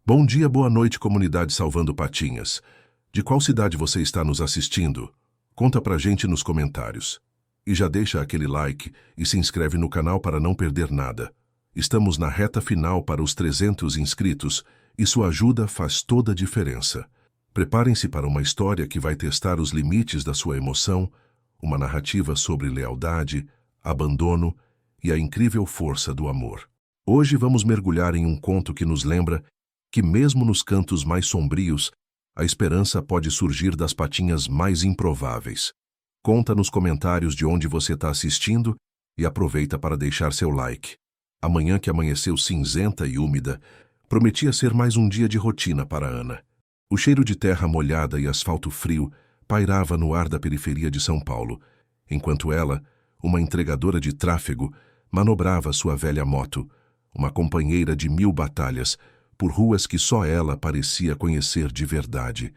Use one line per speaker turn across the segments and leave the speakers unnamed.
Bom dia, boa noite, comunidade Salvando Patinhas. De qual cidade você está nos assistindo? Conta pra gente nos comentários. E já deixa aquele like e se inscreve no canal para não perder nada. Estamos na reta final para os 300 inscritos e sua ajuda faz toda a diferença. Preparem-se para uma história que vai testar os limites da sua emoção, uma narrativa sobre lealdade, abandono e a incrível força do amor. Hoje vamos mergulhar em um conto que nos lembra que mesmo nos cantos mais sombrios, a esperança pode surgir das patinhas mais improváveis. Conta nos comentários de onde você está assistindo e aproveita para deixar seu like. A manhã que amanheceu cinzenta e úmida prometia ser mais um dia de rotina para Ana. O cheiro de terra molhada e asfalto frio pairava no ar da periferia de São Paulo, enquanto ela, uma entregadora de tráfego, manobrava sua velha moto, uma companheira de 1000 batalhas, por ruas que só ela parecia conhecer de verdade.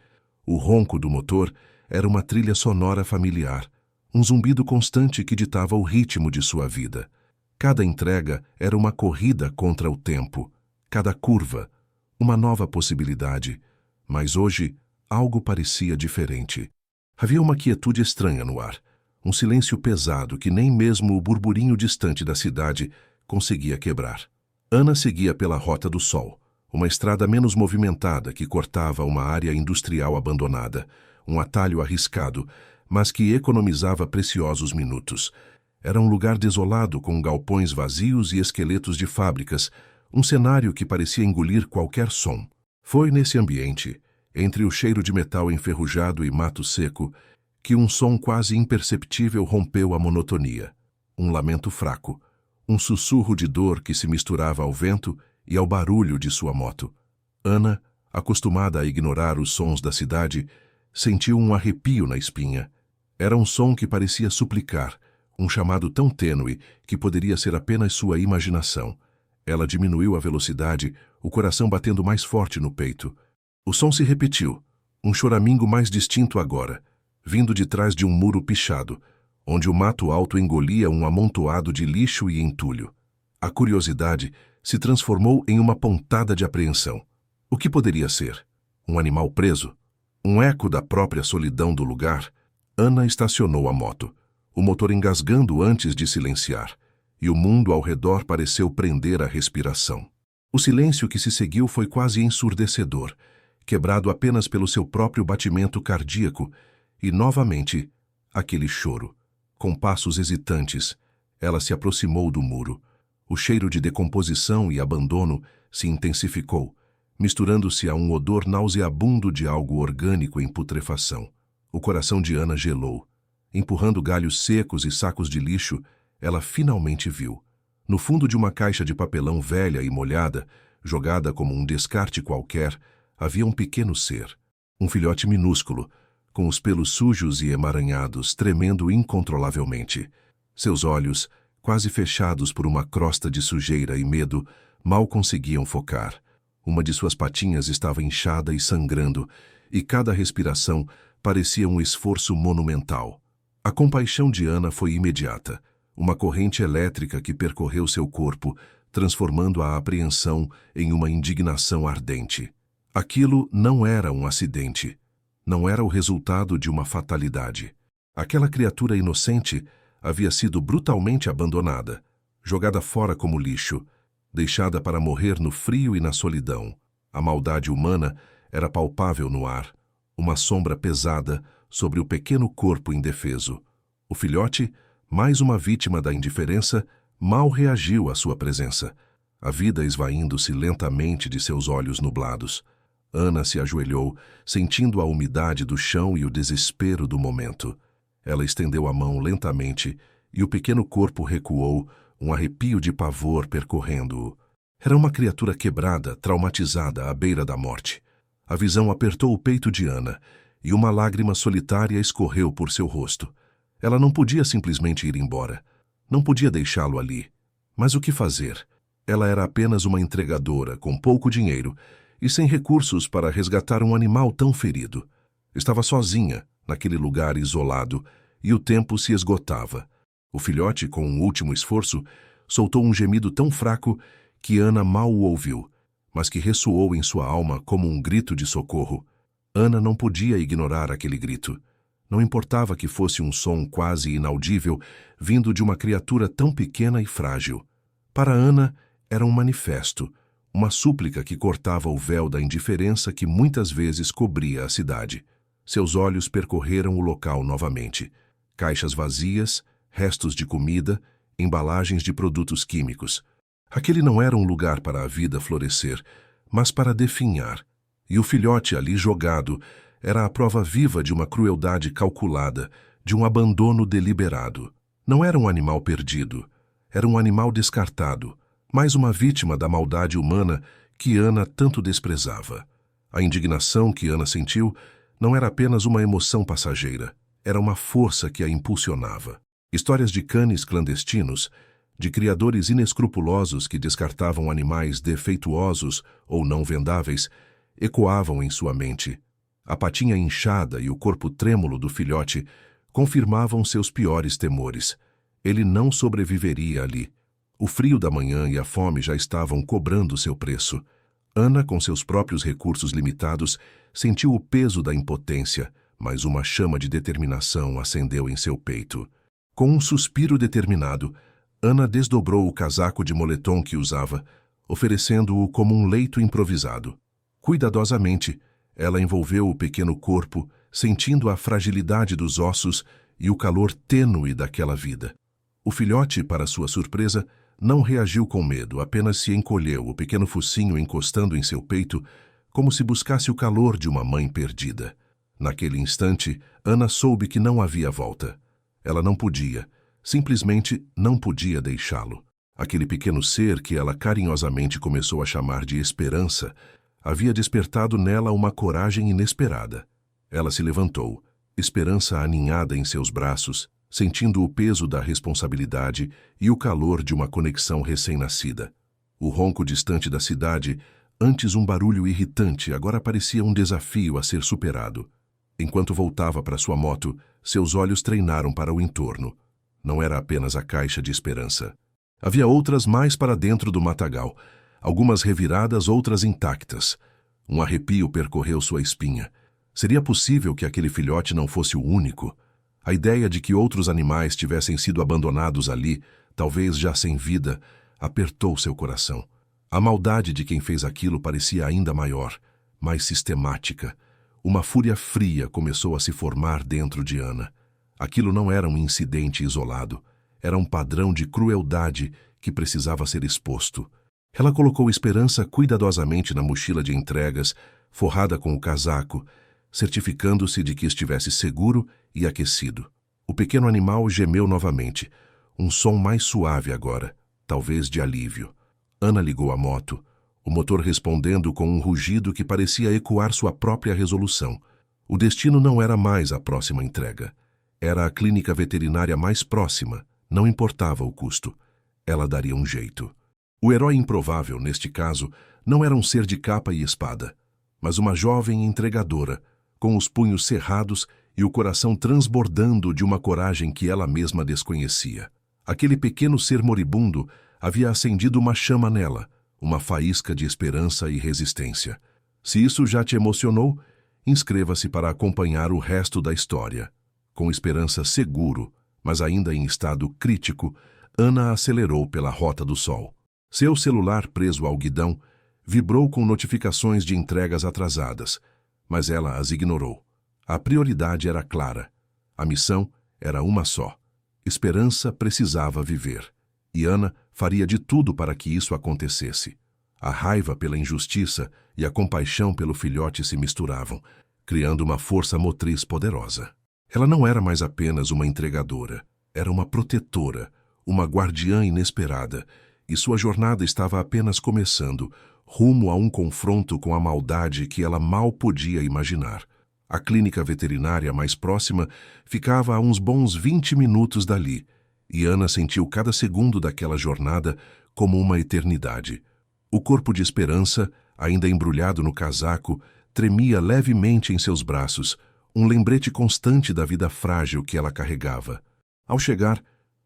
O ronco do motor era uma trilha sonora familiar, um zumbido constante que ditava o ritmo de sua vida. Cada entrega era uma corrida contra o tempo, cada curva, uma nova possibilidade. Mas hoje, algo parecia diferente. Havia uma quietude estranha no ar, um silêncio pesado que nem mesmo o burburinho distante da cidade conseguia quebrar. Ana seguia pela Rota do Sol, uma estrada menos movimentada que cortava uma área industrial abandonada, um atalho arriscado, mas que economizava preciosos minutos. Era um lugar desolado com galpões vazios e esqueletos de fábricas, um cenário que parecia engolir qualquer som. Foi nesse ambiente, entre o cheiro de metal enferrujado e mato seco, que um som quase imperceptível rompeu a monotonia. Um lamento fraco, um sussurro de dor que se misturava ao vento e ao barulho de sua moto. Ana, acostumada a ignorar os sons da cidade, sentiu um arrepio na espinha. Era um som que parecia suplicar, um chamado tão tênue que poderia ser apenas sua imaginação. Ela diminuiu a velocidade, o coração batendo mais forte no peito. O som se repetiu, um choramingo mais distinto agora, vindo de trás de um muro pichado, onde o mato alto engolia um amontoado de lixo e entulho. A curiosidade se transformou em uma pontada de apreensão. O que poderia ser? Um animal preso? Um eco da própria solidão do lugar? Ana estacionou a moto, o motor engasgando antes de silenciar, e o mundo ao redor pareceu prender a respiração. O silêncio que se seguiu foi quase ensurdecedor, quebrado apenas pelo seu próprio batimento cardíaco, e novamente, aquele choro. Com passos hesitantes, ela se aproximou do muro. O cheiro de decomposição e abandono se intensificou, misturando-se a um odor nauseabundo de algo orgânico em putrefação. O coração de Ana gelou. Empurrando galhos secos e sacos de lixo, ela finalmente viu. No fundo de uma caixa de papelão velha e molhada, jogada como um descarte qualquer, havia um pequeno ser. Um filhote minúsculo, com os pelos sujos e emaranhados, tremendo incontrolavelmente. Seus olhos, quase fechados por uma crosta de sujeira e medo, mal conseguiam focar. Uma de suas patinhas estava inchada e sangrando, e cada respiração parecia um esforço monumental. A compaixão de Ana foi imediata, uma corrente elétrica que percorreu seu corpo, transformando a apreensão em uma indignação ardente. Aquilo não era um acidente, não era o resultado de uma fatalidade. Aquela criatura inocente havia sido brutalmente abandonada, jogada fora como lixo, deixada para morrer no frio e na solidão. A maldade humana era palpável no ar, uma sombra pesada sobre o pequeno corpo indefeso. O filhote, mais uma vítima da indiferença, mal reagiu à sua presença, a vida esvaindo-se lentamente de seus olhos nublados. Ana se ajoelhou, sentindo a umidade do chão e o desespero do momento. Ela estendeu a mão lentamente e o pequeno corpo recuou, um arrepio de pavor percorrendo-o. Era uma criatura quebrada, traumatizada à beira da morte. A visão apertou o peito de Ana e uma lágrima solitária escorreu por seu rosto. Ela não podia simplesmente ir embora. Não podia deixá-lo ali. Mas o que fazer? Ela era apenas uma entregadora com pouco dinheiro e sem recursos para resgatar um animal tão ferido. Estava sozinha, naquele lugar isolado, e o tempo se esgotava. O filhote, com um último esforço, soltou um gemido tão fraco que Ana mal o ouviu, mas que ressoou em sua alma como um grito de socorro. Ana não podia ignorar aquele grito. Não importava que fosse um som quase inaudível, vindo de uma criatura tão pequena e frágil. Para Ana, era um manifesto, uma súplica que cortava o véu da indiferença que muitas vezes cobria a cidade. Seus olhos percorreram o local novamente. Caixas vazias, restos de comida, embalagens de produtos químicos. Aquele não era um lugar para a vida florescer, mas para definhar. E o filhote ali jogado era a prova viva de uma crueldade calculada, de um abandono deliberado. Não era um animal perdido, era um animal descartado, mais uma vítima da maldade humana que Ana tanto desprezava. A indignação que Ana sentiu não era apenas uma emoção passageira, era uma força que a impulsionava. Histórias de canes clandestinos, de criadores inescrupulosos que descartavam animais defeituosos ou não vendáveis, ecoavam em sua mente. A patinha inchada e o corpo trêmulo do filhote confirmavam seus piores temores. Ele não sobreviveria ali. O frio da manhã e a fome já estavam cobrando seu preço. Ana, com seus próprios recursos limitados, sentiu o peso da impotência, mas uma chama de determinação acendeu em seu peito. Com um suspiro determinado, Ana desdobrou o casaco de moletom que usava, oferecendo-o como um leito improvisado. Cuidadosamente, ela envolveu o pequeno corpo, sentindo a fragilidade dos ossos e o calor tênue daquela vida. O filhote, para sua surpresa, não reagiu com medo, apenas se encolheu, o pequeno focinho encostando em seu peito, como se buscasse o calor de uma mãe perdida. Naquele instante, Ana soube que não havia volta. Ela não podia, simplesmente não podia deixá-lo. Aquele pequeno ser que ela carinhosamente começou a chamar de Esperança havia despertado nela uma coragem inesperada. Ela se levantou, Esperança aninhada em seus braços, sentindo o peso da responsabilidade e o calor de uma conexão recém-nascida. O ronco distante da cidade, antes um barulho irritante, agora parecia um desafio a ser superado. Enquanto voltava para sua moto, seus olhos treinaram para o entorno. Não era apenas a caixa de Esperança. Havia outras mais para dentro do matagal, algumas reviradas, outras intactas. Um arrepio percorreu sua espinha. Seria possível que aquele filhote não fosse o único? A ideia de que outros animais tivessem sido abandonados ali, talvez já sem vida, apertou seu coração. A maldade de quem fez aquilo parecia ainda maior, mais sistemática. Uma fúria fria começou a se formar dentro de Ana. Aquilo não era um incidente isolado. Era um padrão de crueldade que precisava ser exposto. Ela colocou Esperança cuidadosamente na mochila de entregas, forrada com o casaco, certificando-se de que estivesse seguro e aquecido. O pequeno animal gemeu novamente, um som mais suave agora, talvez de alívio. Ana ligou a moto, o motor respondendo com um rugido que parecia ecoar sua própria resolução. O destino não era mais a próxima entrega. Era a clínica veterinária mais próxima, não importava o custo. Ela daria um jeito. O herói improvável, neste caso, não era um ser de capa e espada, mas uma jovem entregadora, com os punhos cerrados e o coração transbordando de uma coragem que ela mesma desconhecia. Aquele pequeno ser moribundo havia acendido uma chama nela, uma faísca de esperança e resistência. Se isso já te emocionou, inscreva-se para acompanhar o resto da história. Com Esperança seguro, mas ainda em estado crítico, Ana acelerou pela Rota do Sol. Seu celular preso ao guidão vibrou com notificações de entregas atrasadas, mas ela as ignorou. A prioridade era clara. A missão era uma só. Esperança precisava viver. E Ana faria de tudo para que isso acontecesse. A raiva pela injustiça e a compaixão pelo filhote se misturavam, criando uma força motriz poderosa. Ela não era mais apenas uma entregadora, era uma protetora, uma guardiã inesperada, e sua jornada estava apenas começando, rumo a um confronto com a maldade que ela mal podia imaginar. A clínica veterinária mais próxima ficava a uns bons 20 minutos dali, e Ana sentiu cada segundo daquela jornada como uma eternidade. O corpo de Esperança, ainda embrulhado no casaco, tremia levemente em seus braços, um lembrete constante da vida frágil que ela carregava. Ao chegar,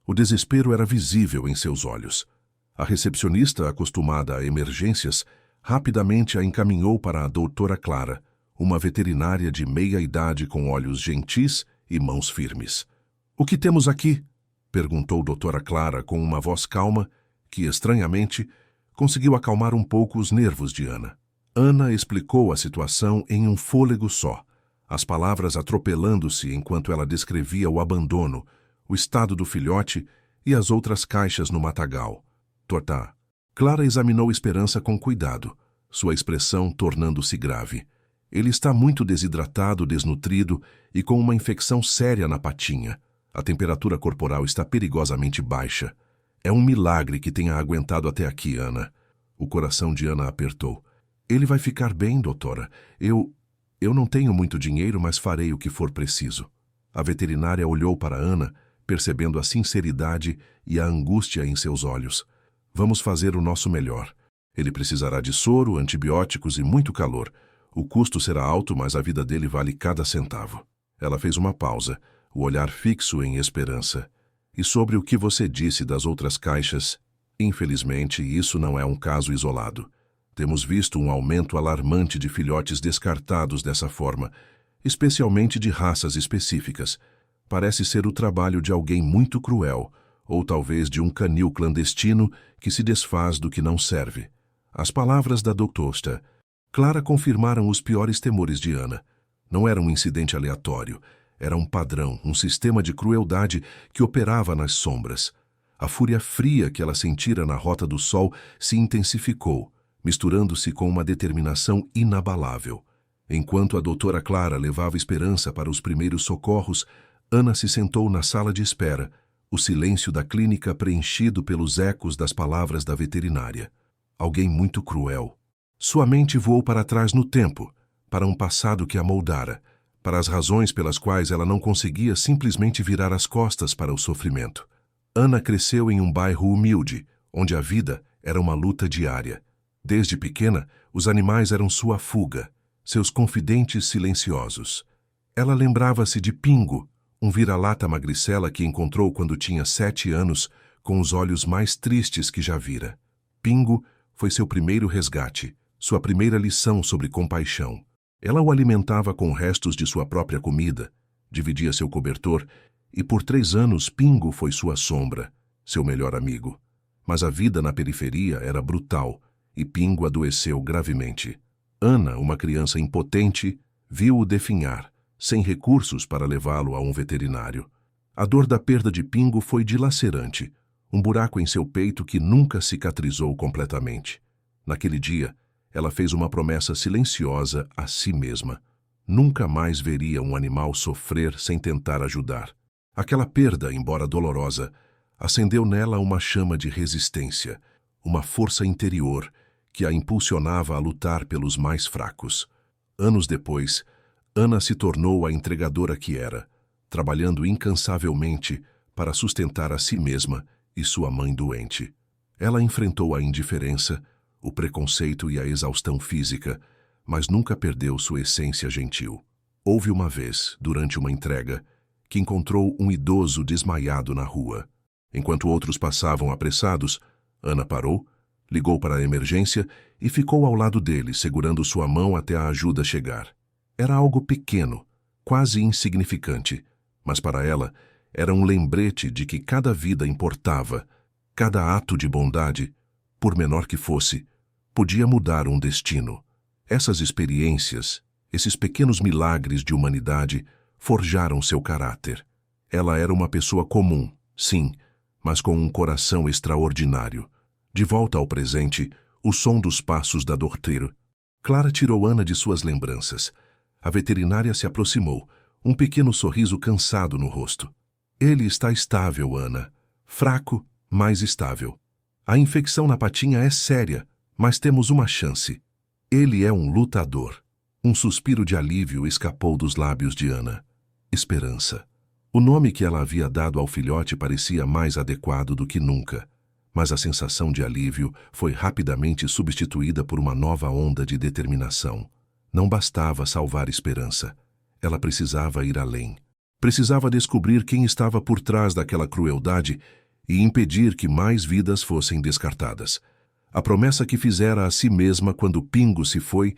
o desespero era visível em seus olhos. A recepcionista, acostumada a emergências, rapidamente a encaminhou para a doutora Clara, uma veterinária de meia-idade com olhos gentis e mãos firmes. "O que temos aqui?" perguntou doutora Clara com uma voz calma que, estranhamente, conseguiu acalmar um pouco os nervos de Ana. Ana explicou a situação em um fôlego só, as palavras atropelando-se enquanto ela descrevia o abandono, o estado do filhote e as outras caixas no matagal. Tortá. Clara examinou Esperança com cuidado, sua expressão tornando-se grave. "Ele está muito desidratado, desnutrido e com uma infecção séria na patinha. A temperatura corporal está perigosamente baixa. É um milagre que tenha aguentado até aqui, Ana." O coração de Ana apertou. "Ele vai ficar bem, doutora. Eu não tenho muito dinheiro, mas farei o que for preciso." A veterinária olhou para Ana, percebendo a sinceridade e a angústia em seus olhos. "Vamos fazer o nosso melhor. Ele precisará de soro, antibióticos e muito calor. O custo será alto, mas a vida dele vale cada centavo." Ela fez uma pausa, o olhar fixo em Esperança. "E sobre o que você disse das outras caixas, infelizmente isso não é um caso isolado. Temos visto um aumento alarmante de filhotes descartados dessa forma, especialmente de raças específicas. Parece ser o trabalho de alguém muito cruel, ou talvez de um canil clandestino que se desfaz do que não serve." As palavras da doutora Clara confirmaram os piores temores de Ana. Não era um incidente aleatório, era um padrão, um sistema de crueldade que operava nas sombras. A fúria fria que ela sentira na Rota do Sol se intensificou, misturando-se com uma determinação inabalável. Enquanto a doutora Clara levava Esperança para os primeiros socorros, Ana se sentou na sala de espera, o silêncio da clínica preenchido pelos ecos das palavras da veterinária. Alguém muito cruel. Sua mente voou para trás no tempo, para um passado que a moldara, para as razões pelas quais ela não conseguia simplesmente virar as costas para o sofrimento. Ana cresceu em um bairro humilde, onde a vida era uma luta diária. Desde pequena, os animais eram sua fuga, seus confidentes silenciosos. Ela lembrava-se de Pingo, um vira-lata magricela que encontrou quando tinha 7 anos, com os olhos mais tristes que já vira. Pingo foi seu primeiro resgate, sua primeira lição sobre compaixão. Ela o alimentava com restos de sua própria comida, dividia seu cobertor, e por 3 anos Pingo foi sua sombra, seu melhor amigo. Mas a vida na periferia era brutal, e Pingo adoeceu gravemente. Ana, uma criança impotente, viu-o definhar, sem recursos para levá-lo a um veterinário. A dor da perda de Pingo foi dilacerante, um buraco em seu peito que nunca cicatrizou completamente. Naquele dia, ela fez uma promessa silenciosa a si mesma. Nunca mais veria um animal sofrer sem tentar ajudar. Aquela perda, embora dolorosa, acendeu nela uma chama de resistência, uma força interior que a impulsionava a lutar pelos mais fracos. Anos depois, Ana se tornou a entregadora que era, trabalhando incansavelmente para sustentar a si mesma e sua mãe doente. Ela enfrentou a indiferença, o preconceito e a exaustão física, mas nunca perdeu sua essência gentil. Houve uma vez, durante uma entrega, que encontrou um idoso desmaiado na rua. Enquanto outros passavam apressados, Ana parou, ligou para a emergência e ficou ao lado dele, segurando sua mão até a ajuda chegar. Era algo pequeno, quase insignificante, mas para ela era um lembrete de que cada vida importava, cada ato de bondade, por menor que fosse, podia mudar um destino. Essas experiências, esses pequenos milagres de humanidade, forjaram seu caráter. Ela era uma pessoa comum, sim, mas com um coração extraordinário. De volta ao presente, o som dos passos da doutora Clara tirou Ana de suas lembranças. A veterinária se aproximou, um pequeno sorriso cansado no rosto. Ele está estável, Ana. Fraco, mas estável. A infecção na patinha é séria, mas temos uma chance. Ele é um lutador. Um suspiro de alívio escapou dos lábios de Ana. Esperança. O nome que ela havia dado ao filhote parecia mais adequado do que nunca, mas a sensação de alívio foi rapidamente substituída por uma nova onda de determinação. Não bastava salvar Esperança. Ela precisava ir além. Precisava descobrir quem estava por trás daquela crueldade e impedir que mais vidas fossem descartadas. A promessa que fizera a si mesma quando Pingo se foi,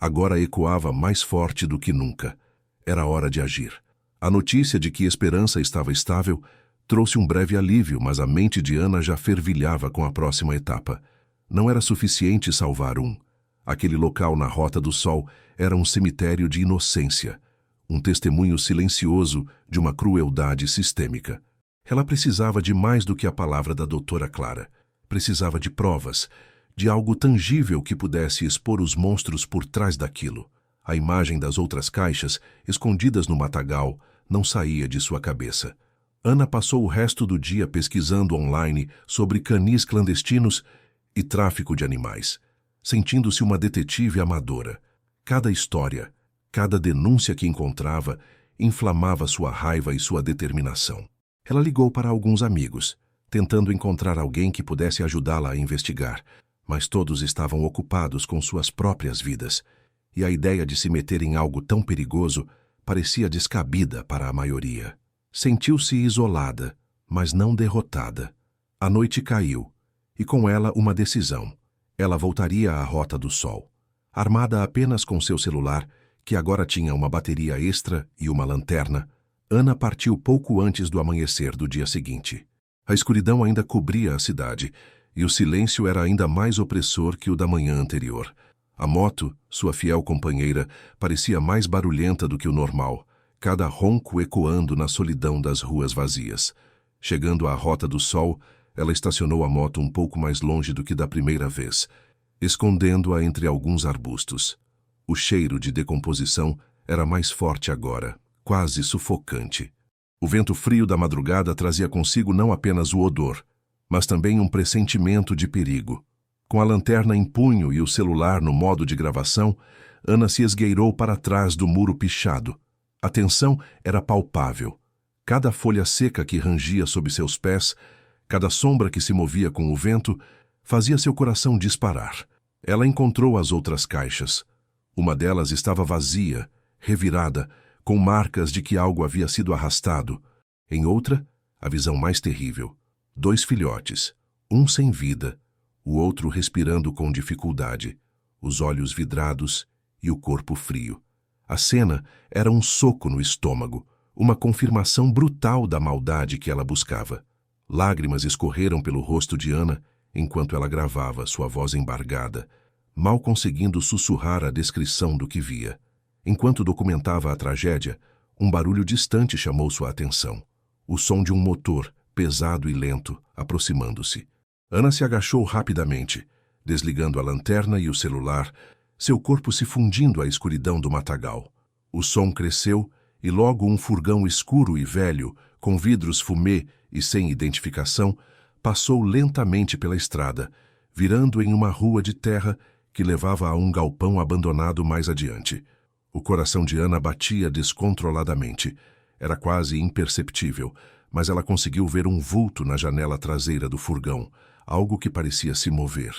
agora ecoava mais forte do que nunca. Era hora de agir. A notícia de que Esperança estava estável trouxe um breve alívio, mas a mente de Ana já fervilhava com a próxima etapa. Não era suficiente salvar um. Aquele local na Rota do Sol era um cemitério de inocência, um testemunho silencioso de uma crueldade sistêmica. Ela precisava de mais do que a palavra da doutora Clara. Precisava de provas, de algo tangível que pudesse expor os monstros por trás daquilo. A imagem das outras caixas, escondidas no matagal, não saía de sua cabeça. Ana passou o resto do dia pesquisando online sobre canis clandestinos e tráfico de animais, sentindo-se uma detetive amadora. Cada história, cada denúncia que encontrava, inflamava sua raiva e sua determinação. Ela ligou para alguns amigos, tentando encontrar alguém que pudesse ajudá-la a investigar, mas todos estavam ocupados com suas próprias vidas, e a ideia de se meter em algo tão perigoso parecia descabida para a maioria. Sentiu-se isolada, mas não derrotada. A noite caiu, e com ela uma decisão. Ela voltaria à Rota do Sol, armada apenas com seu celular, que agora tinha uma bateria extra e uma lanterna. Ana partiu pouco antes do amanhecer do dia seguinte. A escuridão ainda cobria a cidade, e o silêncio era ainda mais opressor que o da manhã anterior. A moto, sua fiel companheira, parecia mais barulhenta do que o normal, cada ronco ecoando na solidão das ruas vazias. Chegando à Rota do Sol, ela estacionou a moto um pouco mais longe do que da primeira vez, escondendo-a entre alguns arbustos. O cheiro de decomposição era mais forte agora, quase sufocante. O vento frio da madrugada trazia consigo não apenas o odor, mas também um pressentimento de perigo. Com a lanterna em punho e o celular no modo de gravação, Ana se esgueirou para trás do muro pichado. A tensão era palpável. Cada folha seca que rangia sob seus pés, cada sombra que se movia com o vento, fazia seu coração disparar. Ela encontrou as outras caixas. Uma delas estava vazia, revirada, com marcas de que algo havia sido arrastado. Em outra, a visão mais terrível. 2 filhotes, um sem vida, o outro respirando com dificuldade, os olhos vidrados e o corpo frio. A cena era um soco no estômago, uma confirmação brutal da maldade que ela buscava. Lágrimas escorreram pelo rosto de Ana enquanto ela gravava, sua voz embargada, mal conseguindo sussurrar a descrição do que via. Enquanto documentava a tragédia, um barulho distante chamou sua atenção. O som de um motor, pesado e lento, aproximando-se. Ana se agachou rapidamente, desligando a lanterna e o celular, seu corpo se fundindo à escuridão do matagal. O som cresceu e logo um furgão escuro e velho, com vidros fumê e sem identificação, passou lentamente pela estrada, virando em uma rua de terra que levava a um galpão abandonado mais adiante. O coração de Ana batia descontroladamente. Era quase imperceptível, mas ela conseguiu ver um vulto na janela traseira do furgão, algo que parecia se mover.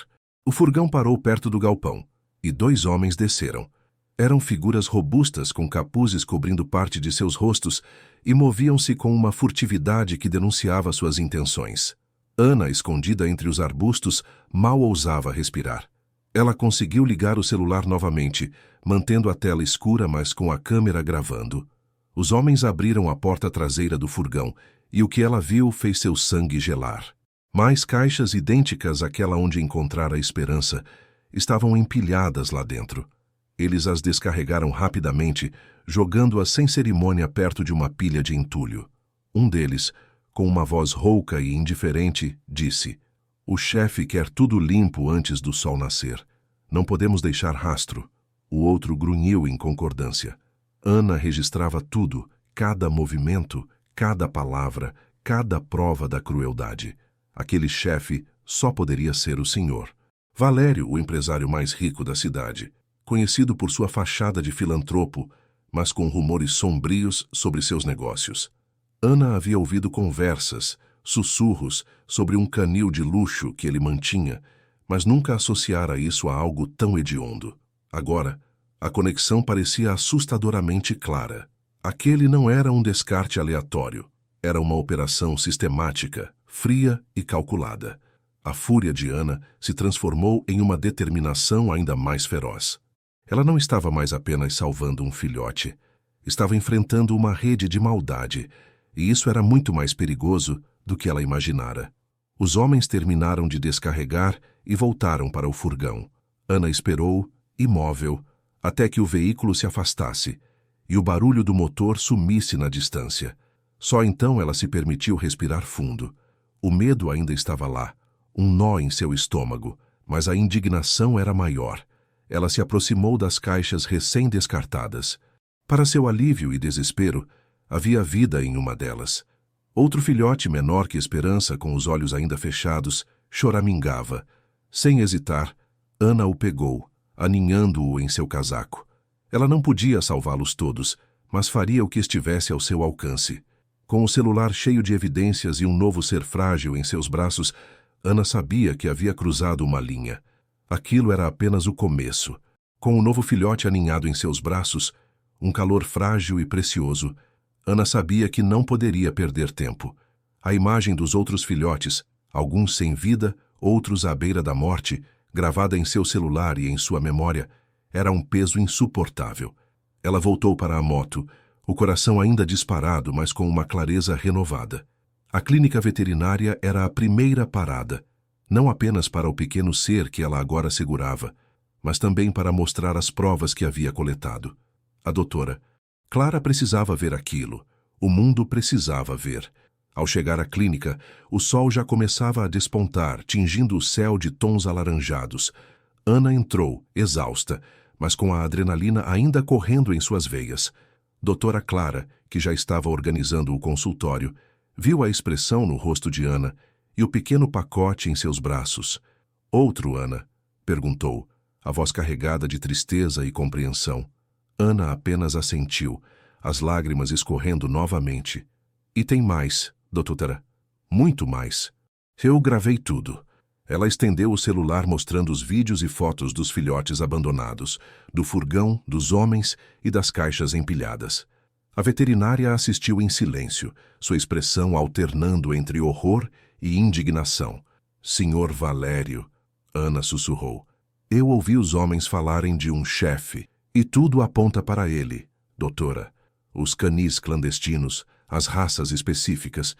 O furgão parou perto do galpão, e 2 homens desceram. Eram figuras robustas com capuzes cobrindo parte de seus rostos e moviam-se com uma furtividade que denunciava suas intenções. Ana, escondida entre os arbustos, mal ousava respirar. Ela conseguiu ligar o celular novamente, mantendo a tela escura, mas com a câmera gravando. Os homens abriram a porta traseira do furgão, e o que ela viu fez seu sangue gelar. Mais caixas idênticas àquela onde encontrara a Esperança estavam empilhadas lá dentro. Eles as descarregaram rapidamente, jogando-as sem cerimônia perto de uma pilha de entulho. Um deles, com uma voz rouca e indiferente, disse: "O chefe quer tudo limpo antes do sol nascer. Não podemos deixar rastro." O outro grunhiu em concordância. Ana registrava tudo, cada movimento, cada palavra, cada prova da crueldade. Aquele chefe só poderia ser o senhor. Valério, o empresário mais rico da cidade, conhecido por sua fachada de filantropo, mas com rumores sombrios sobre seus negócios. Ana havia ouvido conversas, sussurros sobre um canil de luxo que ele mantinha, mas nunca associara isso a algo tão hediondo. Agora, a conexão parecia assustadoramente clara. Aquele não era um descarte aleatório. Era uma operação sistemática, fria e calculada. A fúria de Ana se transformou em uma determinação ainda mais feroz. Ela não estava mais apenas salvando um filhote. Estava enfrentando uma rede de maldade, e isso era muito mais perigoso do que ela imaginara. Os homens terminaram de descarregar e voltaram para o furgão. Ana esperou, imóvel, até que o veículo se afastasse e o barulho do motor sumisse na distância. Só então ela se permitiu respirar fundo. O medo ainda estava lá, um nó em seu estômago, mas a indignação era maior. Ela se aproximou das caixas recém-descartadas. Para seu alívio e desespero, havia vida em uma delas. Outro filhote menor que Esperança, com os olhos ainda fechados, choramingava. Sem hesitar, Ana o pegou, aninhando-o em seu casaco. Ela não podia salvá-los todos, mas faria o que estivesse ao seu alcance. Com o celular cheio de evidências e um novo ser frágil em seus braços, Ana sabia que havia cruzado uma linha. Aquilo era apenas o começo. Com o novo filhote aninhado em seus braços, um calor frágil e precioso, Ana sabia que não poderia perder tempo. A imagem dos outros filhotes, alguns sem vida, outros à beira da morte, gravada em seu celular e em sua memória, era um peso insuportável. Ela voltou para a moto, o coração ainda disparado, mas com uma clareza renovada. A clínica veterinária era a primeira parada, não apenas para o pequeno ser que ela agora segurava, mas também para mostrar as provas que havia coletado. A doutora Clara precisava ver aquilo. O mundo precisava ver. Ao chegar à clínica, o sol já começava a despontar, tingindo o céu de tons alaranjados. Ana entrou, exausta, mas com a adrenalina ainda correndo em suas veias. Doutora Clara, que já estava organizando o consultório, viu a expressão no rosto de Ana e o pequeno pacote em seus braços. "Outro, Ana?" perguntou, a voz carregada de tristeza e compreensão. Ana apenas assentiu, as lágrimas escorrendo novamente. "E tem mais, doutora. Muito mais. Eu gravei tudo." Ela estendeu o celular mostrando os vídeos e fotos dos filhotes abandonados, do furgão, dos homens e das caixas empilhadas. A veterinária assistiu em silêncio, sua expressão alternando entre horror e indignação. "Senhor Valério", Ana sussurrou. "Eu ouvi os homens falarem de um chefe, e tudo aponta para ele, doutora. Os canis clandestinos, as raças específicas.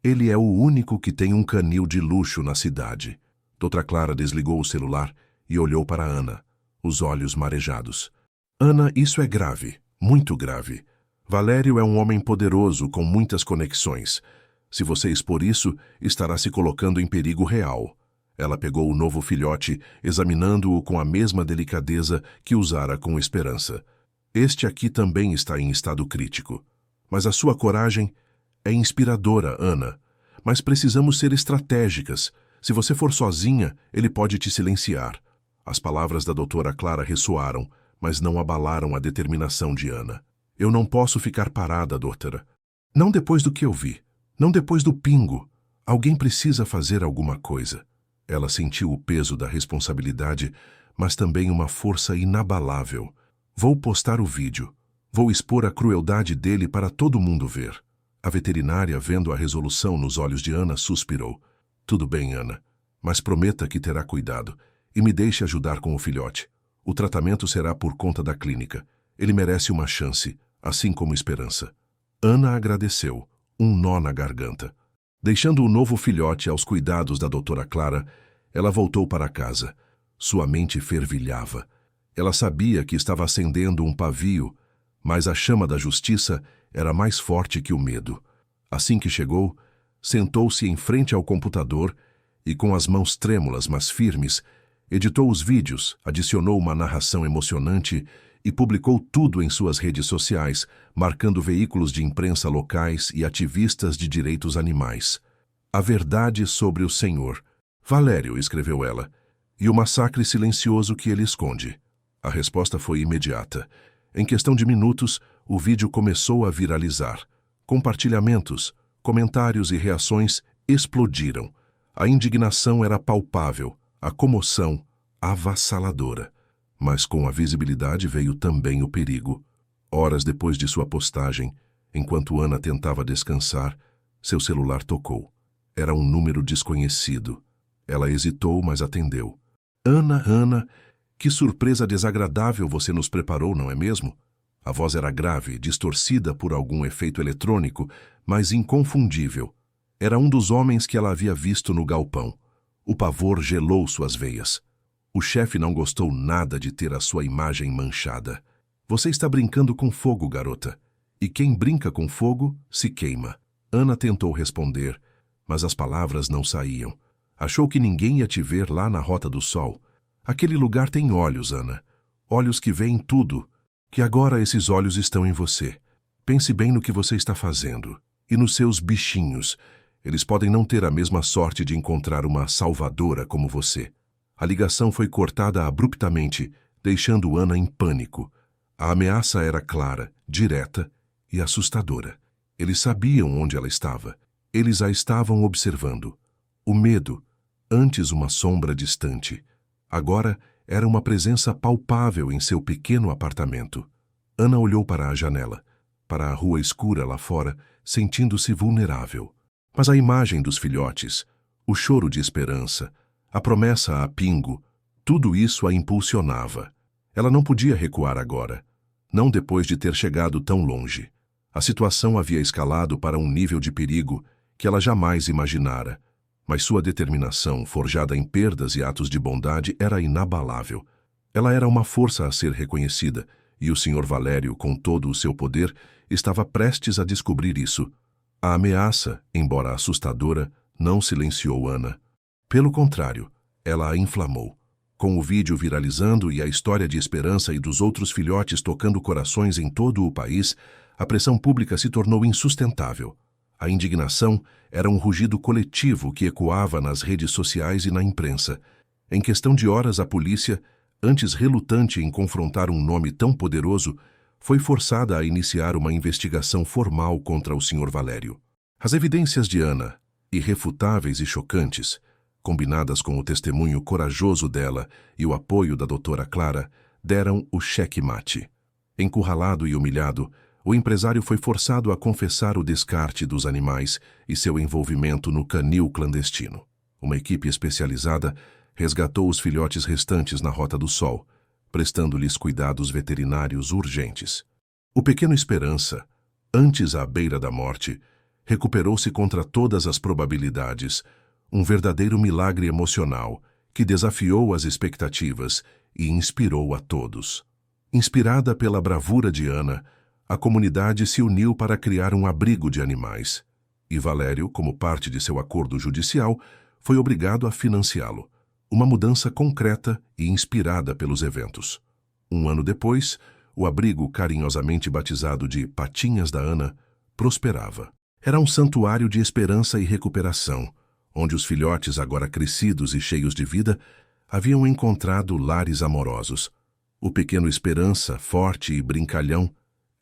Ele é o único que tem um canil de luxo na cidade." Doutora Clara desligou o celular e olhou para Ana, os olhos marejados. "Ana, isso é grave, muito grave. Valério é um homem poderoso com muitas conexões. Se você expor isso, estará se colocando em perigo real." Ela pegou o novo filhote, examinando-o com a mesma delicadeza que usara com Esperança. "Este aqui também está em estado crítico. Mas a sua coragem é inspiradora, Ana. Mas precisamos ser estratégicas. Se você for sozinha, ele pode te silenciar." As palavras da doutora Clara ressoaram, mas não abalaram a determinação de Ana. "Eu não posso ficar parada, doutora. Não depois do que eu vi. Não depois do pingo. Alguém precisa fazer alguma coisa." Ela sentiu o peso da responsabilidade, mas também uma força inabalável. "Vou postar o vídeo. Vou expor a crueldade dele para todo mundo ver." A veterinária, vendo a resolução nos olhos de Ana, suspirou. "Tudo bem, Ana, mas prometa que terá cuidado e me deixe ajudar com o filhote. O tratamento será por conta da clínica. Ele merece uma chance, assim como Esperança." Ana agradeceu, um nó na garganta. Deixando o novo filhote aos cuidados da doutora Clara, ela voltou para casa. Sua mente fervilhava. Ela sabia que estava acendendo um pavio, mas a chama da justiça era mais forte que o medo. Assim que chegou, sentou-se em frente ao computador e, com as mãos trêmulas, mas firmes, editou os vídeos, adicionou uma narração emocionante e publicou tudo em suas redes sociais, marcando veículos de imprensa locais e ativistas de direitos animais. "A verdade sobre o Senhor Valério", escreveu ela, "e o massacre silencioso que ele esconde." A resposta foi imediata. Em questão de minutos, o vídeo começou a viralizar. Compartilhamentos, comentários e reações explodiram. A indignação era palpável, a comoção avassaladora. Mas com a visibilidade veio também o perigo. Horas depois de sua postagem, enquanto Ana tentava descansar, seu celular tocou. Era um número desconhecido. Ela hesitou, mas atendeu. Ana, Ana, que surpresa desagradável você nos preparou, não é mesmo? A voz era grave, distorcida por algum efeito eletrônico, mas inconfundível. Era um dos homens que ela havia visto no galpão. O pavor gelou suas veias. O chefe não gostou nada de ter a sua imagem manchada. Você está brincando com fogo, garota. E quem brinca com fogo, se queima. Ana tentou responder, mas as palavras não saíam. Achou que ninguém ia te ver lá na Rota do Sol. Aquele lugar tem olhos, Ana. Olhos que veem tudo. Que agora esses olhos estão em você. Pense bem no que você está fazendo. E nos seus bichinhos. Eles podem não ter a mesma sorte de encontrar uma salvadora como você. A ligação foi cortada abruptamente, deixando Ana em pânico. A ameaça era clara, direta e assustadora. Eles sabiam onde ela estava. Eles a estavam observando. O medo, antes uma sombra distante, agora era uma presença palpável em seu pequeno apartamento. Ana olhou para a janela, para a rua escura lá fora, sentindo-se vulnerável. Mas a imagem dos filhotes, o choro de esperança, a promessa a Pingo, tudo isso a impulsionava. Ela não podia recuar agora, não depois de ter chegado tão longe. A situação havia escalado para um nível de perigo que ela jamais imaginara, mas sua determinação, forjada em perdas e atos de bondade, era inabalável. Ela era uma força a ser reconhecida, e o Sr. Valério, com todo o seu poder, estava prestes a descobrir isso. A ameaça, embora assustadora, não silenciou Ana. Pelo contrário, ela a inflamou. Com o vídeo viralizando e a história de Esperança e dos outros filhotes tocando corações em todo o país, a pressão pública se tornou insustentável. A indignação era um rugido coletivo que ecoava nas redes sociais e na imprensa. Em questão de horas, a polícia, antes relutante em confrontar um nome tão poderoso, foi forçada a iniciar uma investigação formal contra o Sr. Valério. As evidências de Ana, irrefutáveis e chocantes, combinadas com o testemunho corajoso dela e o apoio da doutora Clara, deram o cheque-mate. Encurralado e humilhado, o empresário foi forçado a confessar o descarte dos animais e seu envolvimento no canil clandestino. Uma equipe especializada resgatou os filhotes restantes na Rota do Sol, prestando-lhes cuidados veterinários urgentes. O pequeno Esperança, antes à beira da morte, recuperou-se contra todas as probabilidades, um verdadeiro milagre emocional que desafiou as expectativas e inspirou a todos. Inspirada pela bravura de Ana, a comunidade se uniu para criar um abrigo de animais, e Valério, como parte de seu acordo judicial, foi obrigado a financiá-lo. Uma mudança concreta e inspirada pelos eventos. Um ano depois, o abrigo carinhosamente batizado de Patinhas da Ana prosperava. Era um santuário de esperança e recuperação, onde os filhotes, agora crescidos e cheios de vida, haviam encontrado lares amorosos. O pequeno Esperança, forte e brincalhão,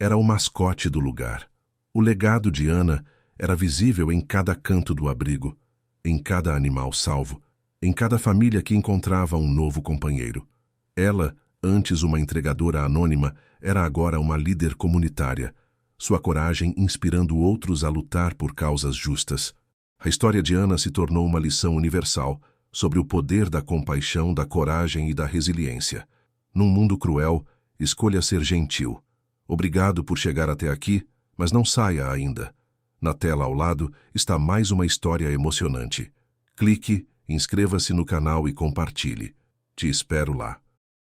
era o mascote do lugar. O legado de Ana era visível em cada canto do abrigo, em cada animal salvo, em cada família que encontrava um novo companheiro. Ela, antes uma entregadora anônima, era agora uma líder comunitária, sua coragem inspirando outros a lutar por causas justas. A história de Ana se tornou uma lição universal sobre o poder da compaixão, da coragem e da resiliência. Num mundo cruel, escolha ser gentil. Obrigado por chegar até aqui, mas não saia ainda. Na tela ao lado está mais uma história emocionante. Clique, inscreva-se no canal e compartilhe. Te espero lá.